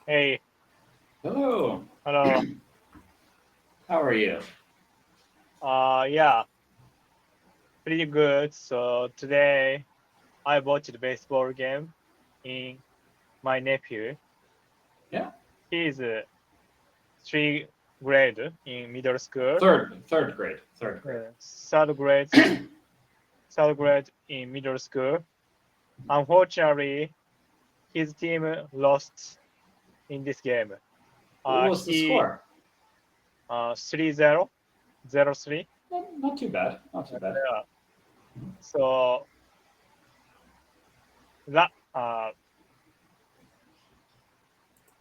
Hey, Hello. hello. How are you? Yeah, pretty good. So today I watched the baseball game in my nephew. Yeah. He's three grade in middle school, Third grade. Third grade. third grade, third grade in middle school. Unfortunately, his team lost in this game. What was the He score? 3-0, 0-3. Not too bad. Not too bad. Yeah. So that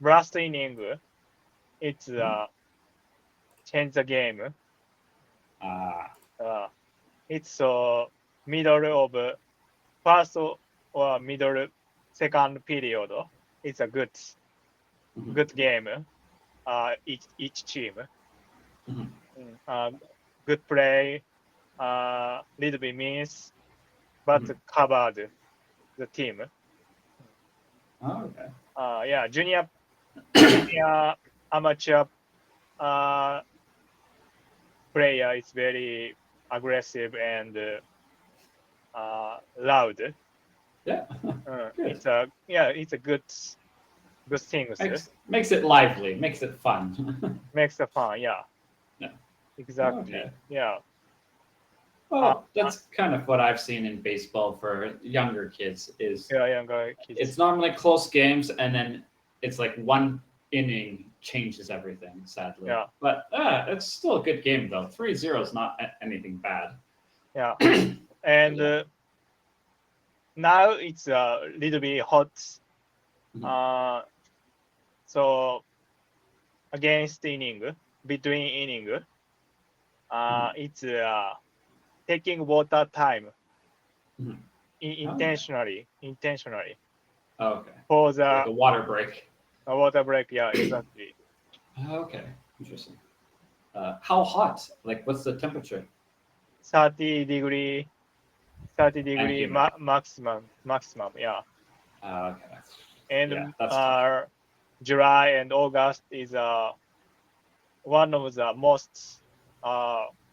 last inning, it's Mhm. change the game. Ah. Uh, it's middle of first or middle second period. It's a Mhm. good game. Each team. Mhm. Mm, good play. Little bit miss, but Mhm. covered the team. Oh, okay. Yeah, junior amateur uh, player is very aggressive and loud. Yeah. Good. It's a good thing. Makes it lively. Makes it fun. Makes the fun. Yeah, Yeah. exactly. Okay. Yeah. Uh, Well, that's kind of what I've seen in baseball for younger kids. Is yeah, younger it's kids. normally close games, and then it's like one inning changes everything. Sadly, Yeah, but it's still a good game though. 3-0 is not anything bad. yeah. But And yeah. now it's a little bit hot. Mhm. Uh, so against inning, between inning, Mhm. it's taking water time Mhm. Okay. intentionally Okay. for So like the a water break. water break. Yeah, exactly. Okay. Interesting. How hot? Like, what's the temperature? 30 degree, 30 And degree humid. maximum. Yeah, Okay. Yeah, and that's tough. July and August is one of the most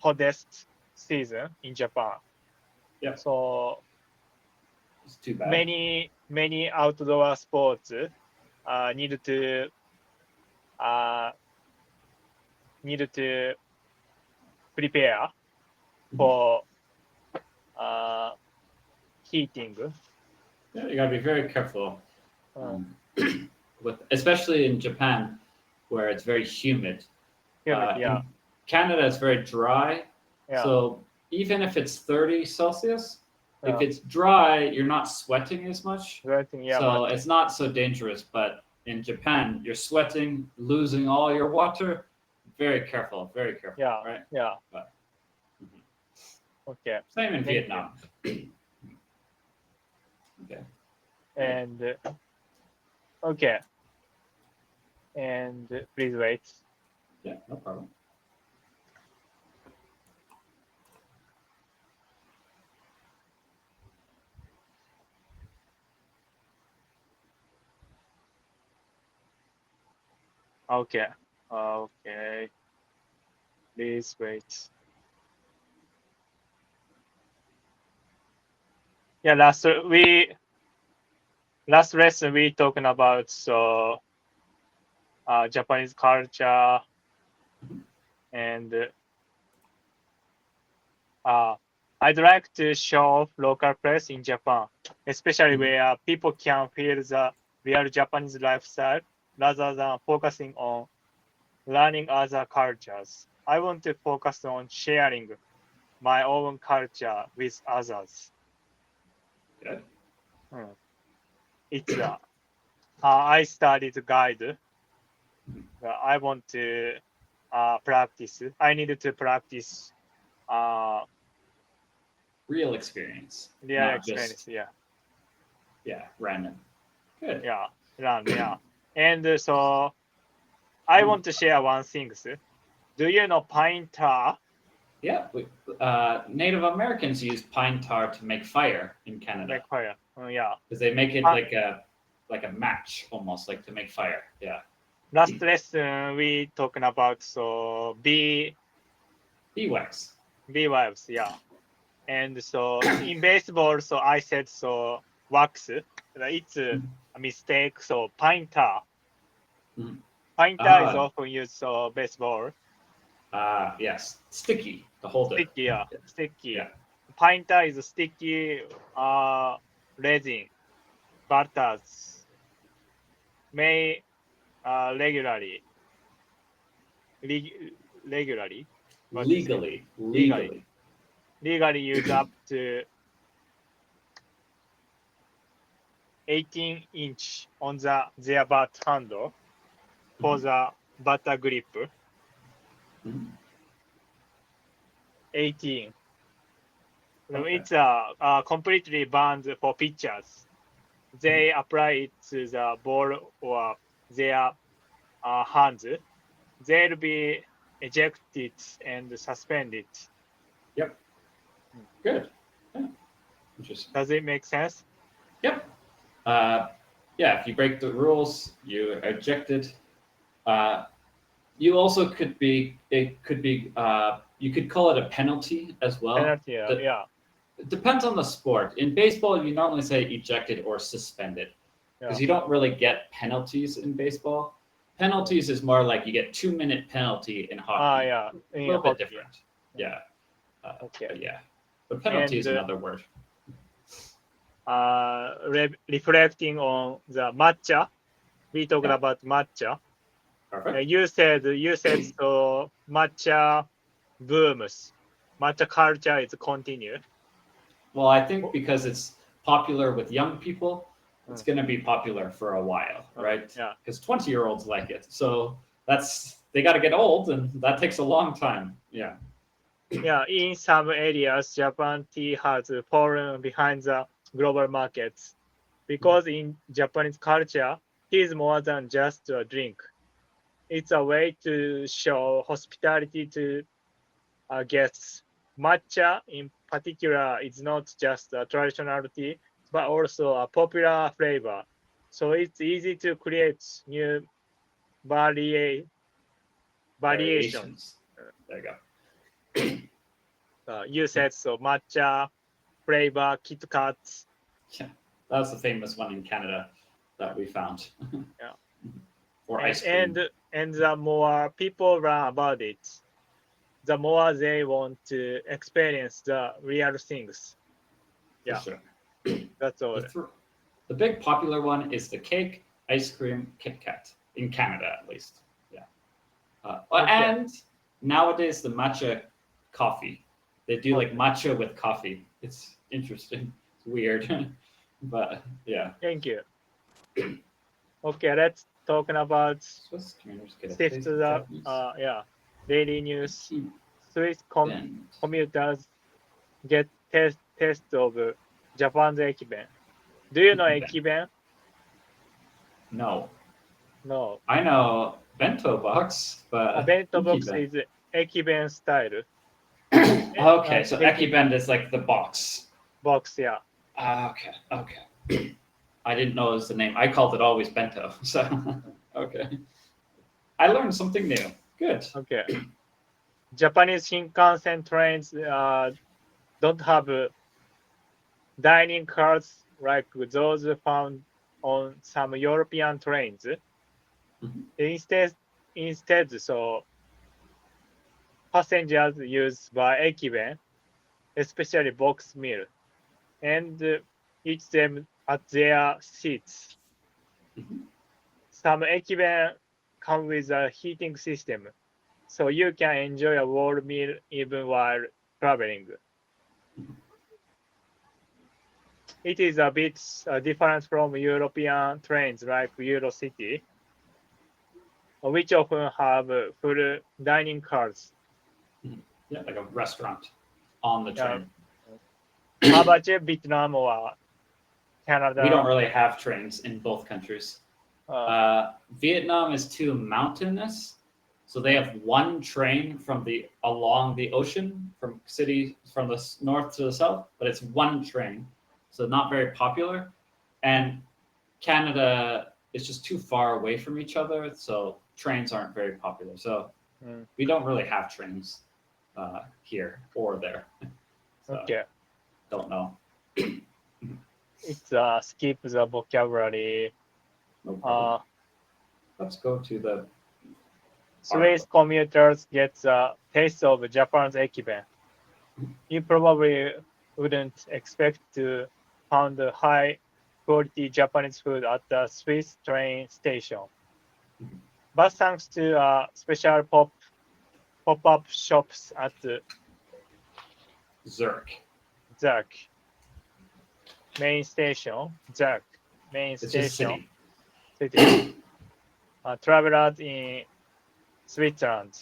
hottest season in Japan. Yep. So It's too bad. many outdoor sports need to uh, need to prepare Mhm. for uh, heating. Yeah, you gotta be very careful. Uh, Um, with especially in Japan, where it's very humid. humid, yeah, In Canada, it's very dry. yeah, So even if it's 30 Celsius, if yeah, it's dry, you're not sweating as much. writing, yeah, So much, it's not so dangerous. But in Japan, you're sweating, losing all your water. Very careful, yeah, right? yeah. But mhm. Okay, Same in thank you. Vietnam. Okay, good. And okay, and please wait. Yeah, no problem. Okay, okay, please wait. Yeah, last lesson we talking about Japanese culture Mhm. and uh, I'd like to show local place in Japan, especially Mhm. where people can feel the real Japanese lifestyle rather than focusing on learning other cultures. I want to focus on sharing my own culture with others. Good. Hmm. It's I studied guide. Mhm. I want to practice. I needed to practice uh, Real experience, real not experience. just Yeah, random. Good. yeah, learn. Yeah, and so I Mhm. want to share one thing. Do you know pine tar? Yeah, Native Americans use pine tar to make fire in To Canada make fire. Yeah, because they make it uh, like a like a match almost, like to make fire. Yeah. Last lesson we talking about so Beeswax. beehives, yeah. And so in baseball, so I said so wax. It's a mistake. So pine tar. Mhm. Pine tar is often used so baseball. Yes. Sticky to hold it. Sticky, yeah. Sticky. Yeah. Pine tar is sticky resin. Batters may regularly regularly what do you say? Legally use up to 18-inch on their bat handle for the batter grip. Mhm. 18. Okay. It's completely banned for pitchers. They apply it to the ball or their hands. They'll be ejected and suspended. Yep. Good. Yeah. Interesting. Does it make sense? Yep. Yeah, if you break the rules, you're ejected. You also could be, you could call it a penalty as well. Penalty, yeah. It depends on the sport. In baseball, you normally say ejected or suspended because you don't really get penalties in baseball. Penalties is more like you get 2-minute penalty in hockey. Yeah. A little bit different. Yeah. Okay. But yeah. But penalty is another word. Reflecting on the matcha, we talked about matcha. Perfect. You said so. Matcha booms, matcha culture is continue. Well, I think because it's popular with young people, it's going to be popular for a while, right? Yeah. Because 20-year-olds like it, so they got to get old, and that takes a long time. Yeah. Yeah, in some areas, Japan tea has fallen behind the global markets because in Japanese culture, tea is more than just a drink. It's a way to show hospitality to guests. Matcha, in particular, is not just a traditional tea, but also a popular flavor. So it's easy to create new variations. There you go. You said so. Matcha flavor, Kit Kats. Yeah, that's the famous one in Canada that we found. Yeah. Or ice cream. And the more people learn about it, the more they want to experience the real things. Yeah, for sure. That's all. The big popular one is the cake, ice cream, Kit Kat in Canada at least. Yeah. And nowadays the matcha coffee. They do like matcha with coffee. It's interesting. It's weird, but yeah. Thank you. Okay, let's talk about shift to the daily news. Swiss commuters get test of Japan's ekiben. Do you know ekiben? No. No. I know bento box, but bento box is ekiben style. Okay, so ekiben is like the box. Box, yeah. Okay. I didn't know it was the name. I called it always bento. So okay. I learned something new. Good. Okay. Japanese Shinkansen trains don't have dining cars like those found on some European trains. Instead, so passengers use by ekiben, especially box meal, and eat them at their seats. Some ekiben come with a heating system, so you can enjoy a warm meal even while traveling. It is a bit different from European trains like Eurocity, which often have full dining cars. Yeah, like a restaurant on the train. How about you, Vietnam or Canada? We don't really have trains in both countries. Vietnam is too mountainous, so they have one train along the ocean from the north to the south, but it's one train, so not very popular. And Canada is just too far away from each other, so trains aren't very popular. So Mm. we don't really have trains here or there. So Okay. don't know. It's skip the vocabulary. No problem. Uh, Let's go to the Swiss commuters get the taste of Japan's ekiben. You probably wouldn't expect to find high quality Japanese food at the Swiss train station. But thanks to special pop-up shops at Zurich. Zurich main station, It's a city. city, travelers in Switzerland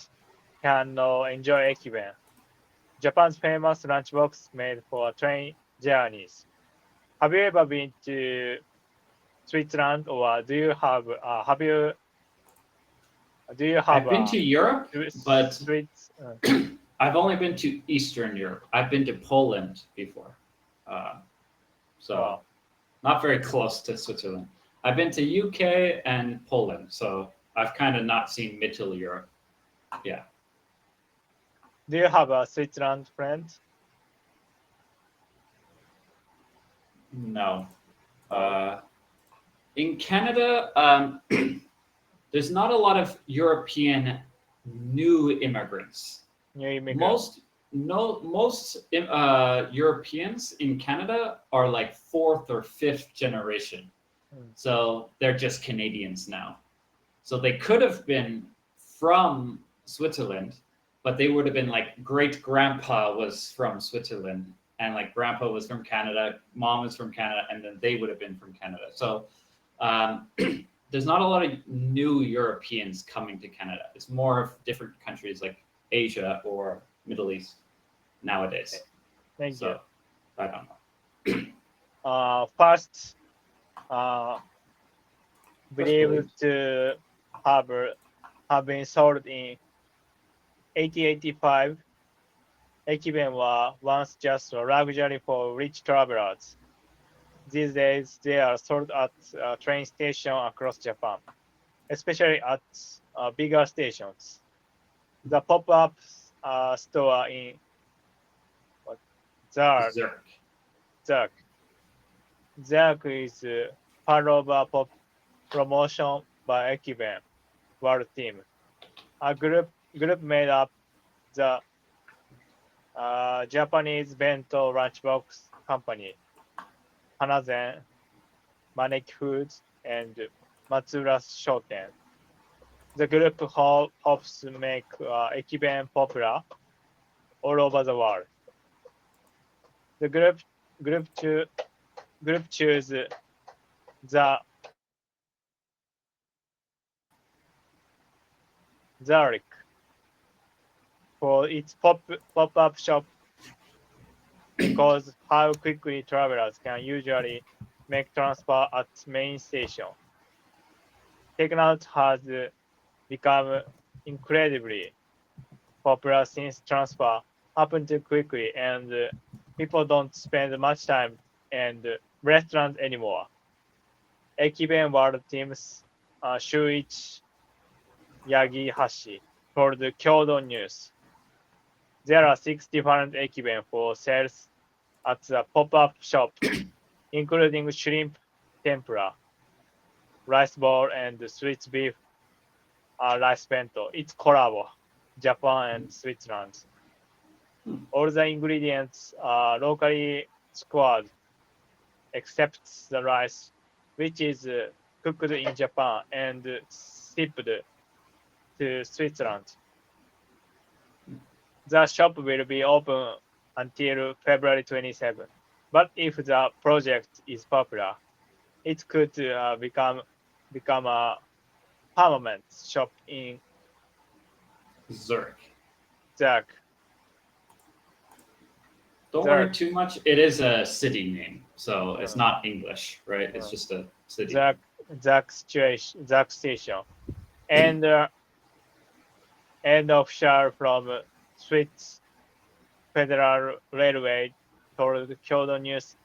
can now enjoy ekiben, Japan's famous lunchbox made for train journeys. Have you ever been to Switzerland, or do you have I've been to Europe, but Swiss? I've only been to Eastern Europe. I've been to Poland before, so Wow. not very close to Switzerland. I've been to UK and Poland, so I've kind of not seen Middle Europe. Yeah. Do you have a Switzerland friend? No. In Canada, there's not a lot of European new immigrants. New immigrants. Most Europeans in Canada are like fourth or fifth generation, so they're just Canadians now. So they could have been from Switzerland, but they would have been like great grandpa was from Switzerland, and like grandpa was from Canada, mom was from Canada, and then they would have been from Canada. So there's not a lot of new Europeans coming to Canada. It's more of different countries like Asia or Middle East nowadays. Thank you. I don't know. First, believed to have been sold in 1885. Ekiben were once just a luxury for rich travelers. These days, they are sold at train stations across Japan, especially at bigger stations. The pop-up store in Zurich is part of a promotion by ekiben World Team, a group made up the Japanese Bento lunchbox company, Hanazen, Maneki Foods, and Matsura Shoten. The group hopes to make ekiben popular all over the world. The group choose the Zurich for its pop-up shop because how quickly travelers can usually make transfer at main station. Takeout has become incredibly popular since transfer happen too quickly and people don't spend much time in restaurants anymore. Ekiben World Team's Shuichi Yagihashi told Kyodo News. There are 6 different ekiben for sales at the pop-up shop, including shrimp tempura, rice ball, and Swiss beef rice bento. It's collabo, Japan and Switzerland. All the ingredients are locally squared, except the rice, which is cooked in Japan and shipped to Switzerland. The shop will be open until February 27. But if the project is popular, it could become a permanent shop in Zurich. Zurich. Don't worry too much. It is a city name, so it's not English, right? It's just a city. Zurich station. And official from Swiss Federal Railway told Kyodo News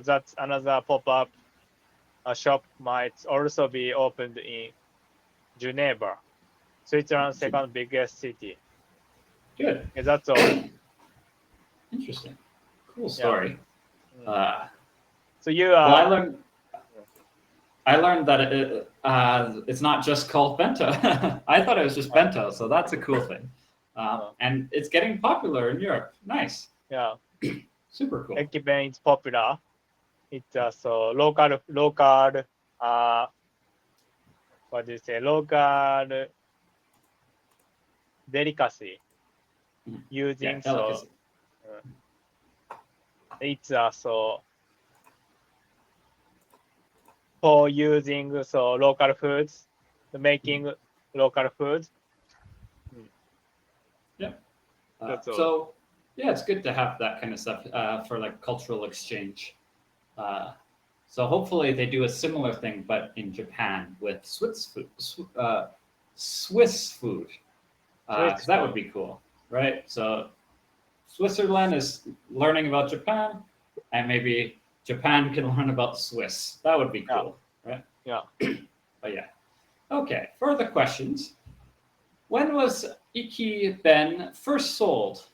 that's another pop-up a shop might also be opened in Geneva, Switzerland's second biggest city. Good. Yeah, that's all. Interesting. Cool story. Mm. So you Well, I learned that it's not just called Bento. I thought it was just Bento, so that's a cool thing. And it's getting popular in Europe. Nice. yeah, Super cool. ekiben is popular. It's so local what do you say, local delicacy using delicacy. it's so for using so local foods, making local foods. Yeah. That's all. So yeah, it's good to have that kind of stuff for like cultural exchange. So hopefully they do a similar thing, but in Japan with Swiss food. Swiss food, because that would be cool, right? So Switzerland is learning about Japan, and maybe Japan can learn about Swiss. That would be cool, right? Yeah. But yeah. Okay, further questions. When was ekiben first sold?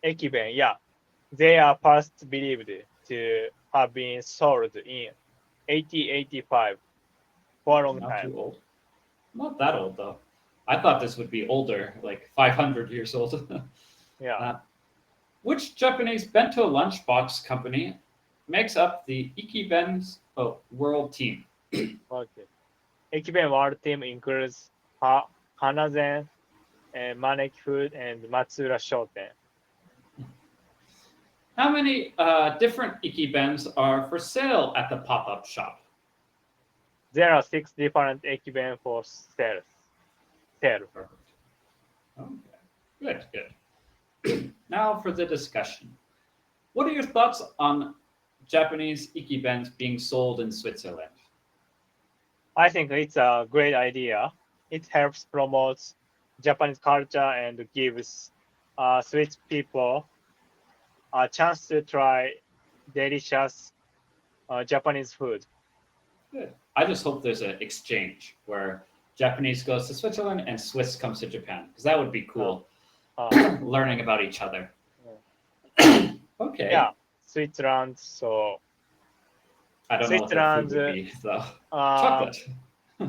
Ekiben, yeah. They are first believed to have been sold in 1885 for a long Not time. too old. Not that old though. I thought this would be older, like 500 years old. Yeah. Which Japanese bento lunchbox company makes up the Ikiben's world team? Okay. Ekiben World Team includes Hanazen, and Manek Food, and Matsura Shoten. How many different Ikibens are for sale at the pop-up shop? There are 6 different Ekiben for sale. Perfect. Okay. Good. Now for the discussion. What are your thoughts on Japanese Ikibens being sold in Switzerland? I think it's a great idea. It helps promote Japanese culture and gives Swiss people a chance to try delicious Japanese food. Good. I just hope there's an exchange where Japanese goes to Switzerland and Swiss comes to Japan, because that would be cool. Learning about each other. Okay. Yeah, Switzerland. So I don't know what their food would be though. Chocolate.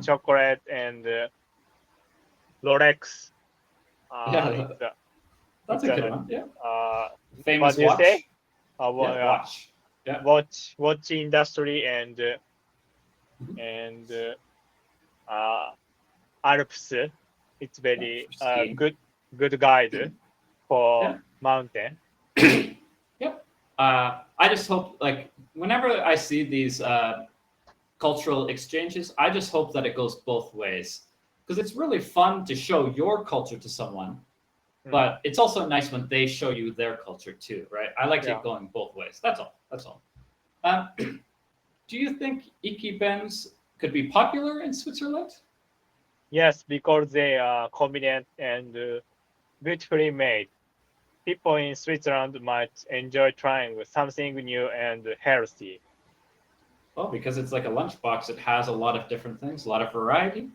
Chocolate and Rolex. Yeah, that's a good one. Yeah. Famous what do you watch. say? Watch. Yeah. Watch industry and Alps. It's very good guide for mountain. Yep. I just hope, like, whenever I see these cultural exchanges, I just hope that it goes both ways, because it's really fun to show your culture to someone, but it's also nice when they show you their culture too, right? I like it going both ways. That's all. Do you think ikibens could be popular in Switzerland? Yes, because they are convenient and beautifully made. People in Switzerland might enjoy trying something new and healthy. Well, because it's like a lunchbox, it has a lot of different things, a lot of variety.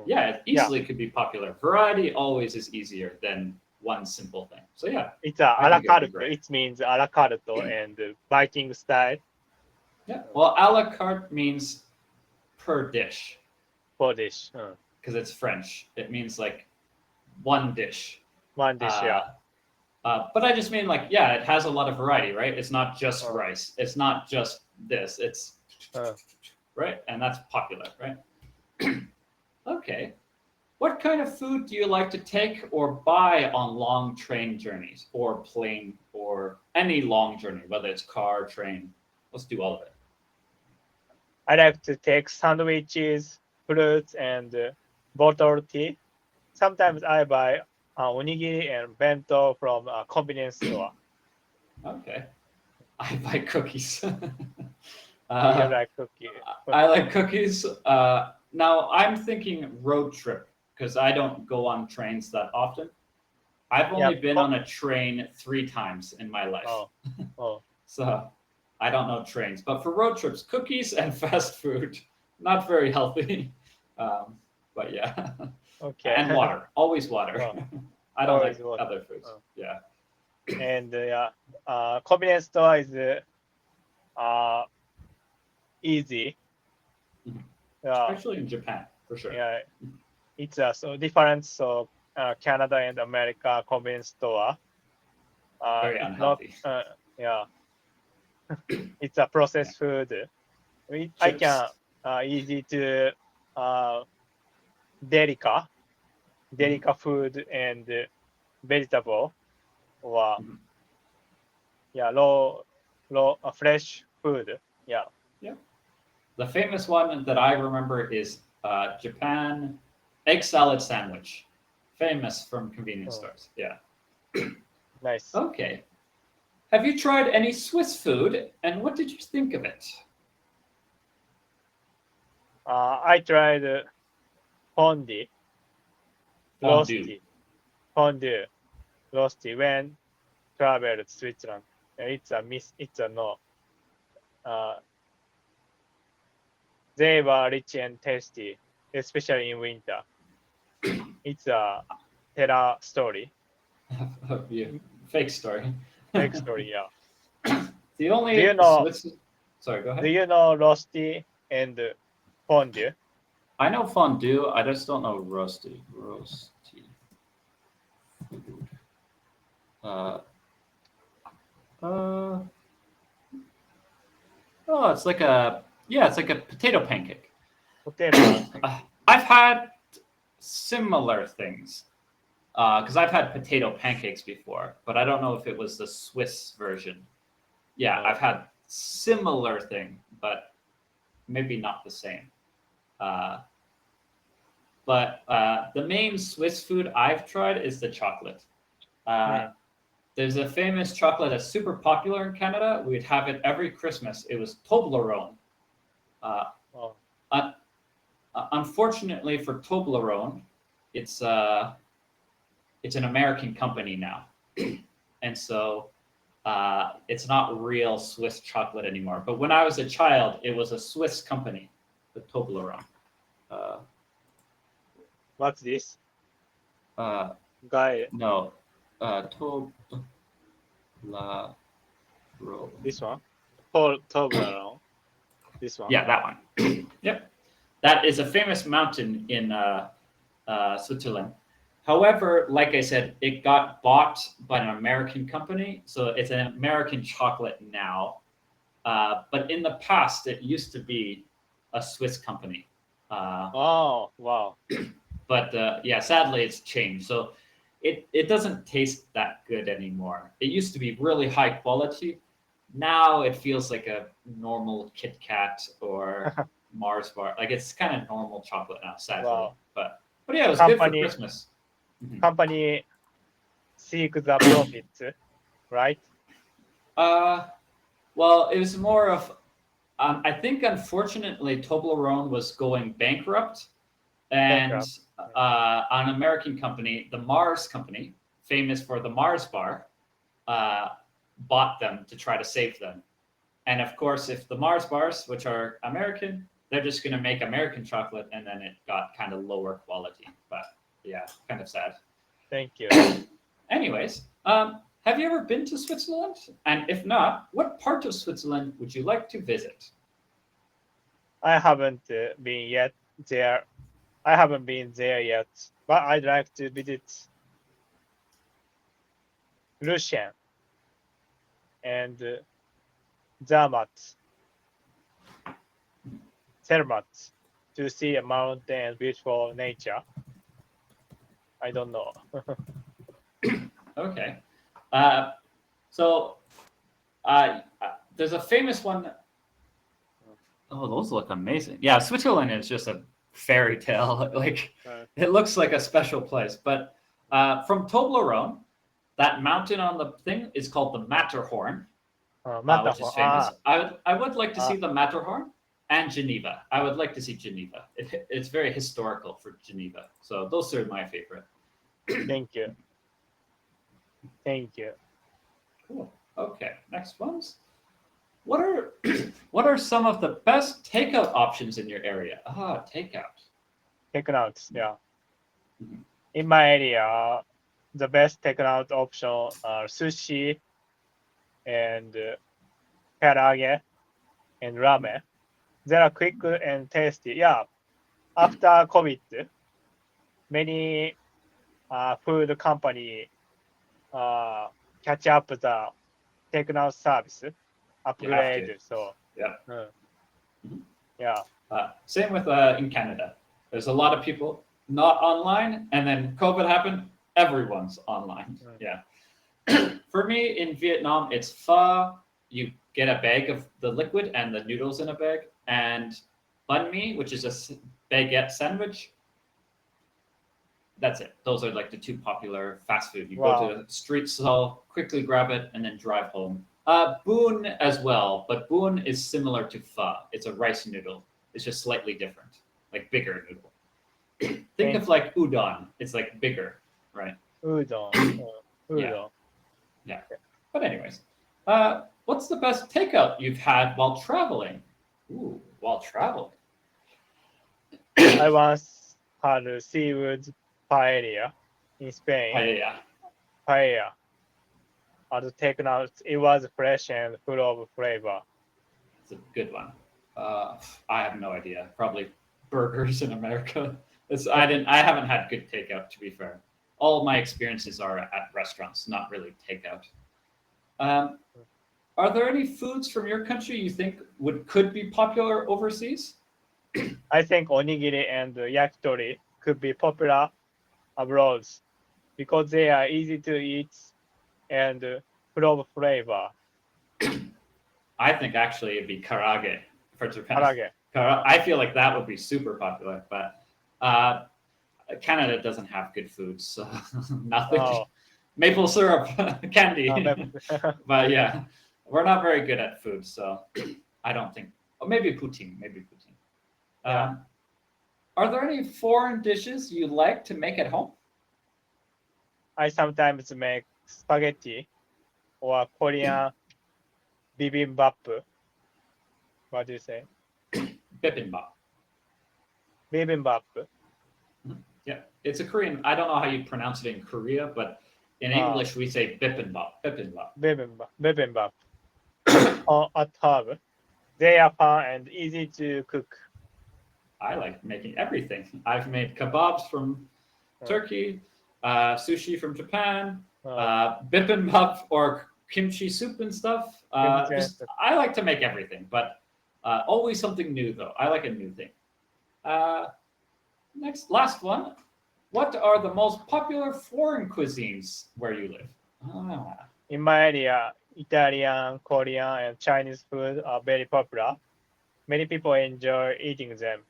Yeah, it easily could be popular. Variety always is easier than one simple thing. So yeah, it's a la carte. It means a la carte and Viking style. Yeah, well, a la carte means per dish. Per dish. Because it's French. It means like one dish. One dish, yeah. But I just mean, like, yeah, it has a lot of variety, right? It's not just rice. It's not just this. It's right, and that's popular, right? Okay. What kind of food do you like to take or buy on long train journeys, or plane, or any long journey, whether it's car, train? Let's do all of it. I like to take sandwiches, fruits, and bottled tea. Sometimes I buy onigiri and bento from a convenience store. Okay. I buy cookies. You like cookies? I like cookies. Now I'm thinking road trip, because I don't go on trains that often. I've only been on a train 3 times in my life. Oh. So I don't know trains, but for road trips, cookies and fast food, not very healthy. But yeah, Okay. and water, always water. Oh, I don't always like water. other foods. Oh. Yeah. And convenience store is easy. Mhm. Yeah, Actually, in Japan, for sure. yeah. It's so different. So Canada and America convenience store. Very It's not. unhealthy. Yeah, it's a Yeah. processed food. I Chips. can easy to delica, Mhm. delica food and vegetable or Mhm. yeah raw fresh food. Yeah. Yeah. The famous one that I remember is Japan egg salad sandwich, famous from convenience Oh, stores. Yeah. nice. Okay. Have you tried any Swiss food, and what did you think of it? I tried fondue, Fondue. roasty, fondue, roasty when traveled to Switzerland. It's a miss. It's a no. Uh, they were rich and tasty, especially in winter. It's a terror story, Yeah, fake story. fake story. Yeah. The Do you only know? Swiss. Sorry, go Do ahead. you know roasty and fondue? I know fondue. I just don't know roasty. Roasty food. Uh, uh, oh, it's like a it's like a potato pancake. Potato pancake. I've had similar things because I've had potato pancakes before, but I don't know if it was the Swiss version. Yeah, I've Oh, had similar thing, but maybe not the same. Uh, but the main Swiss food I've tried is the chocolate. Uh, hmm. there's a famous chocolate that's super popular in Canada. We'd have it every Christmas. It was Toblerone. Uh, Oh, un- unfortunately for Toblerone, it's uh, it's an American company now, and so it's not real Swiss chocolate anymore. But when I was a child, it was a Swiss company, the Toblerone. Uh, what's this? uh, Guy, no, Toblerone. this one? Toblerone. This one. Yeah, that one. Yep, that is a famous mountain in Switzerland. However, like I said, it got bought by an American company, so it's an American chocolate now. But in the past, it used to be a Swiss company. Uh, Oh, wow. but yeah, sadly, it's changed. So it doesn't taste that good anymore. It used to be really high quality. Now it feels like a normal Kit Kat or Mars bar. Like it's kind of normal chocolate now, sadly. Wow. But yeah, it was good for Company Christmas. Mhm. company seek the profits, right? Uh, well, it was more of I think unfortunately Toblerone was going bankrupt, and Bankrupt. an American company, the Mars company, famous for the Mars bar, uh, bought them to try to save them. And of course, if the Mars bars, which are American, they're just going to make American chocolate, and then it got kind of lower quality. But yeah, kind of sad. Thank you. Anyways, have you ever been to Switzerland? And if not, what part of Switzerland would you like to visit? I haven't been yet there. I haven't been there yet, but I'd like to visit Lucien and Zermatt, Zermatt to see a mountain and beautiful nature. I don't know. Okay. Uh, so there's a famous one. Oh, those look amazing. Yeah, Switzerland is just a fairy tale. Like Uh, it looks like a special place. But from Toblerone, that mountain on the thing is called the Matterhorn, which is Matterhorn. famous. I would like to see Ah, the Matterhorn and Geneva. I would like to see Geneva. It's very historical for Geneva. So those are my favorite. thank you. Thank you. Cool. Okay, next ones. What are what are some of the best takeout options in your area? Takeout. Takeouts, yeah. Mhm. In my area, the best takeout option are sushi and karaage and ramen. They are quick and tasty. Yeah, after COVID, many food company catch up the takeout service, You have to. upgrade. So, Yeah. Mhm. Yeah. Same with in Canada. There's a lot of people not online, and then COVID happened. Everyone's online. Yeah. For me in Vietnam, it's pho. You get a bag of the liquid and the noodles in a bag, and banh mi, which is a baguette sandwich. That's it. Those are like the two popular fast food. You go Wow. to a street stall, quickly grab it, and then drive home. Boon as well, but boon is similar to pho. It's a rice noodle. It's just slightly different, like bigger noodle. Think of like udon. It's like bigger, right? Udon. Udon. Yeah. But anyways, what's the best takeout you've had while traveling? Ooh, while traveling. I once had a seafood paella in Spain. Paella. At takeout, it was fresh and full of flavor. It's a good one. I have no idea. Probably burgers in America. I haven't had good takeout, to be fair. All my experiences are at restaurants, not really takeout. Are there any foods from your country you think could be popular overseas? I think onigiri and yakitori could be popular abroad because they are easy to eat and full of flavor. I think actually it'd be karaage for Japan. Karaage. I feel like that would be super popular, but Canada doesn't have good foods, so nothing. Oh. Maple syrup, candy. But yeah, we're not very good at food, so I don't think. Oh, maybe poutine. Yeah. Are there any foreign dishes you like to make at home? I sometimes make spaghetti or Korean bibimbap. What do you say? Bibimbap. Bibimbap. Yeah, it's a Korean. I don't know how you pronounce it in Korea, but in English we say bibimbap. Bibimbap. At home. They are fun and easy to cook. I like making everything. I've made kebabs from Turkey, sushi from Japan, bibimbap or kimchi soup and stuff. I like to make everything, but always something new though. I like a new thing. Last one. What are the most popular foreign cuisines where you live? In my area, Italian, Korean, and Chinese food are very popular. Many people enjoy eating them.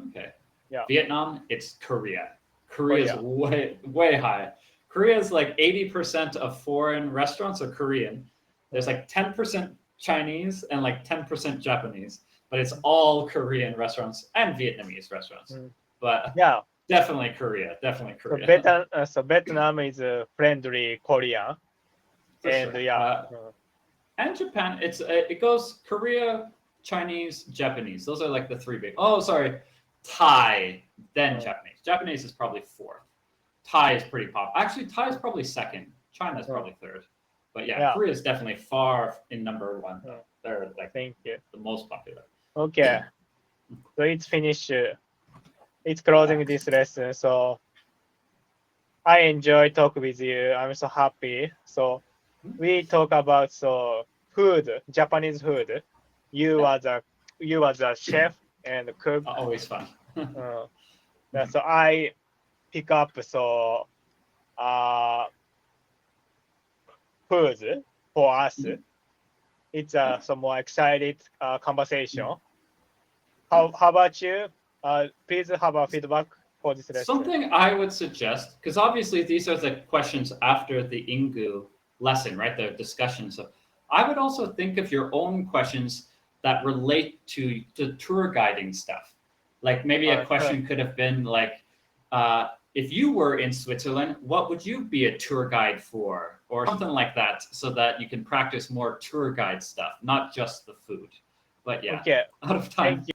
Okay. Yeah. Vietnam, it's Korea. Korea's way high. Korea is like 80% of foreign restaurants are Korean. There's like 10% Chinese and like 10% Japanese, but it's all Korean restaurants and Vietnamese restaurants. But yeah, definitely Korea. So Vietnam is a friendly Korean. For and sure. And Japan, it goes Korea, Chinese, Japanese. Those are like the three big. Oh, sorry, Thai, then Japanese. Japanese is probably fourth. Thai is pretty popular. Actually, Thai is probably second. China is probably third. But yeah, Korea is definitely far in number one. They're like the most popular. Okay, so it's finished. It's closing this lesson. So I enjoy talk with you. I'm so happy. So we talk about food, Japanese food. You was a chef and cook. Always fun. So I pick up food for us. It's a more excited conversation. How about you? Please have a feedback for this lesson. Something I would suggest, because obviously these are the questions after the Ingu lesson, right? The discussion. So I would also think of your own questions that relate to the tour guiding stuff. Like maybe a question could have been like, if you were in Switzerland, what would you be a tour guide for? Or something like that, so that you can practice more tour guide stuff, not just the food. But yeah, Okay. out of time. Thank you.